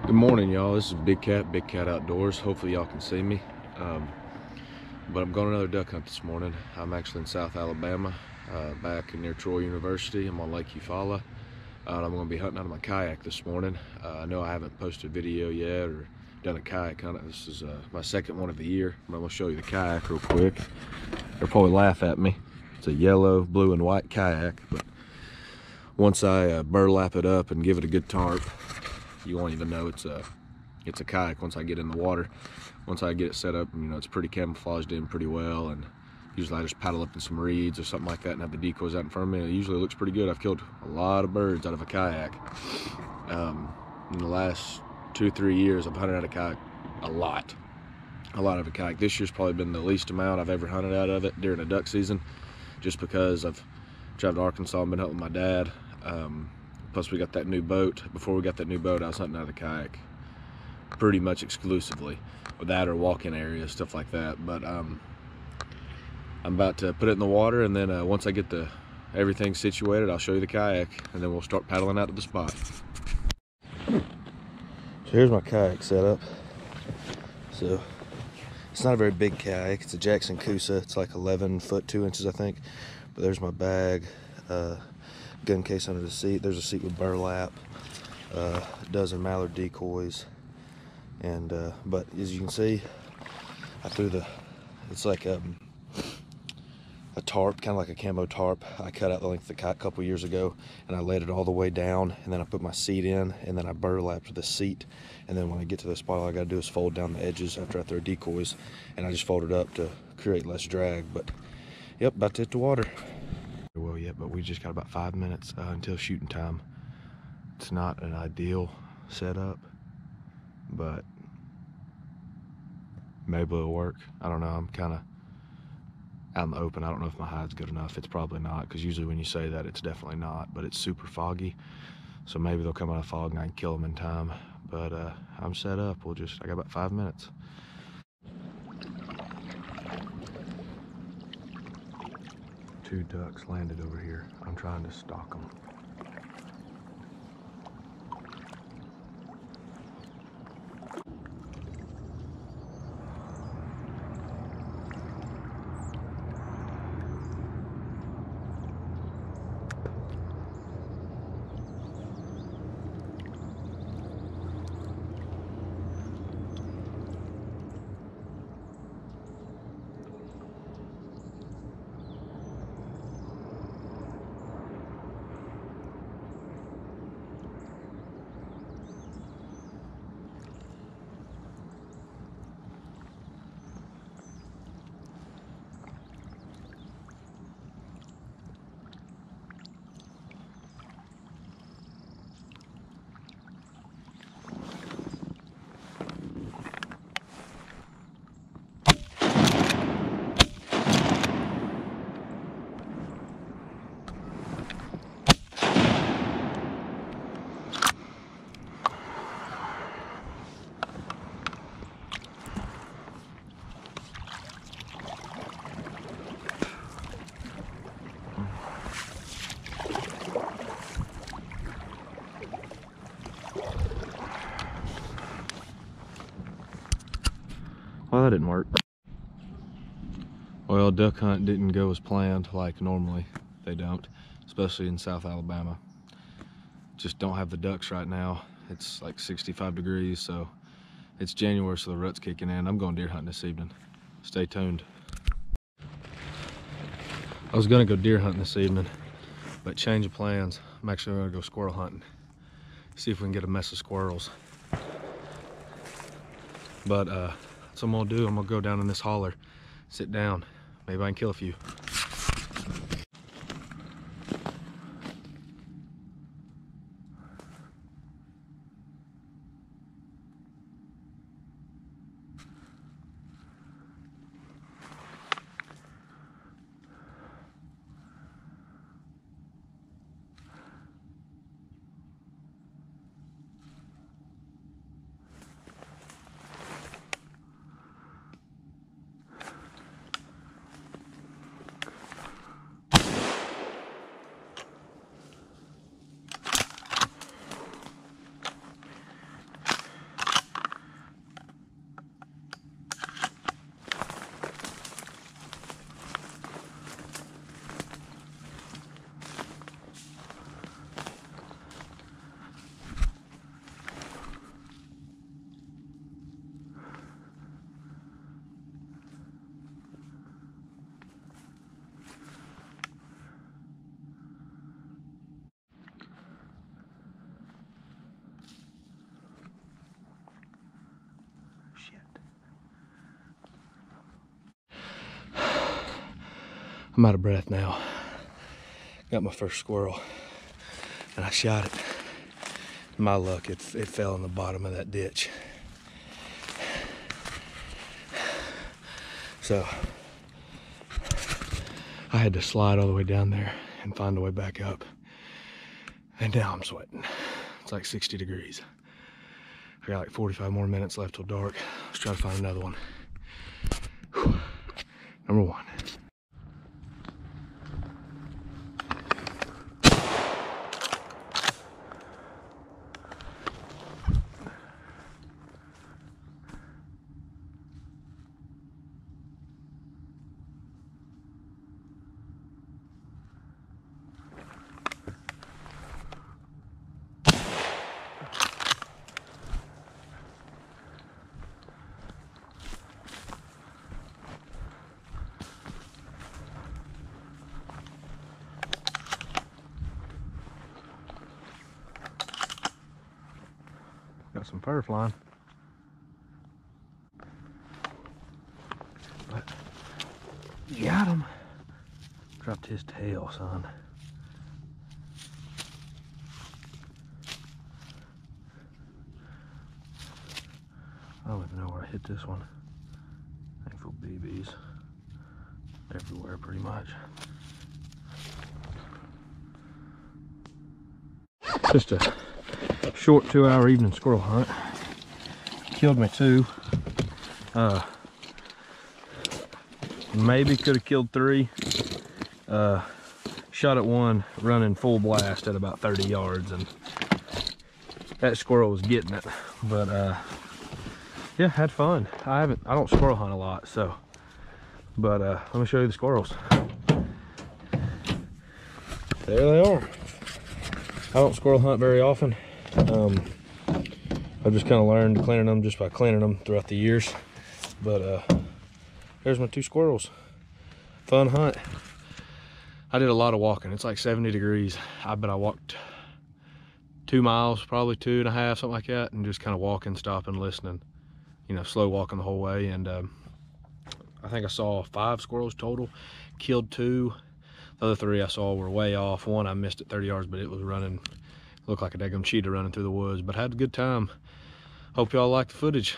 Good morning, y'all. This is Big Cat Outdoors. Hopefully y'all can see me. But I'm going another duck hunt this morning. I'm actually in South Alabama, back near Troy University. I'm on Lake Eufaula. And I'm going to be hunting out of my kayak this morning. I know I haven't posted a video yet or done a kayak hunt. This is my second one of the year. I'm going to show you the kayak real quick. They'll probably laugh at me. It's a yellow, blue, and white kayak. But once I burlap it up and give it a good tarp, you won't even know it's a kayak once I get in the water. Once I get it set up, it's pretty camouflaged in pretty well, and usually I just paddle up in some reeds or something like that and have the decoys out in front of me, and it usually looks pretty good. I've killed a lot of birds out of a kayak. In the last 2-3 years, I've hunted out of a kayak a lot of a kayak. This year's probably been the least amount I've ever hunted out of it during a duck season, just because I've traveled to Arkansas and been hunting with my dad. Plus we got that new boat. Before we got that new boat, I was hunting out of the kayak pretty much exclusively, with that or walk-in areas, stuff like that. But I'm about to put it in the water, and then once I get everything situated, I'll show you the kayak, and then we'll start paddling out to the spot. So here's my kayak setup. So it's not a very big kayak. It's a Jackson Coosa. It's like 11 foot 2 inches, I think. But there's my bag, gun case under the seat. There's a seat with burlap, a dozen mallard decoys, and but as you can see, I threw it's like a tarp, kind of like a camo tarp. I cut out the length of the kite a couple years ago, and I laid it all the way down, and then I put my seat in, and then I burlapped the seat, and then when I get to the spot, all I gotta do is fold down the edges after I throw decoys, and I just fold it up to create less drag. But yep, about to hit the water. Well yet, but we just got about 5 minutes until shooting time. It's not an ideal setup, but maybe it'll work. I don't know. I'm kind of out in the open. I don't know if my hide's good enough. It's probably not, because usually when you say that, it's definitely not. But it's super foggy, so maybe they'll come out of fog and I can kill them in time. But I'm set up. I got about 5 minutes. Two ducks landed over here. I'm trying to stalk them. Well, that didn't work. Well, duck hunt didn't go as planned, like normally they don't, especially in South Alabama. Just don't have the ducks right now. It's like 65 degrees, so it's January, so the rut's kicking in. I'm going deer hunting this evening. Stay tuned. I was gonna go deer hunting this evening, but change of plans. I'm actually gonna go squirrel hunting. See if we can get a mess of squirrels. But that's what I'm gonna do. I'm gonna go down in this holler, sit down. Maybe I can kill a few. I'm out of breath now. Got my first squirrel and I shot it. My luck, it fell in the bottom of that ditch. So I had to slide all the way down there and find a way back up. And now I'm sweating. It's like 60 degrees. I got like 45 more minutes left till dark. Let's try to find another one. Whew. Number one. Got some fur flying. But got him. Dropped his tail, son. I don't even know where I hit this one. Thankful BBs everywhere pretty much. Just a short 2-hour evening squirrel hunt. Killed me 2. Maybe could have killed 3. Shot at one running full blast at about 30 yards, and that squirrel was getting it. But yeah, had fun. I don't squirrel hunt a lot, so. But let me show you the squirrels. There they are. I don't squirrel hunt very often. I've just kind of learned to clean them just by cleaning them throughout the years. But there's my 2 squirrels. Fun hunt. I did a lot of walking. It's like 70 degrees. I bet I walked 2 miles, probably 2.5, something like that, and just kind of walking, stopping, listening. You know, slow walking the whole way. And I think I saw 5 squirrels total. Killed 2. The other 3 I saw were way off. One I missed at 30 yards, but it was running. Looked like a daggum cheetah running through the woods. But had a good time. Hope y'all like the footage.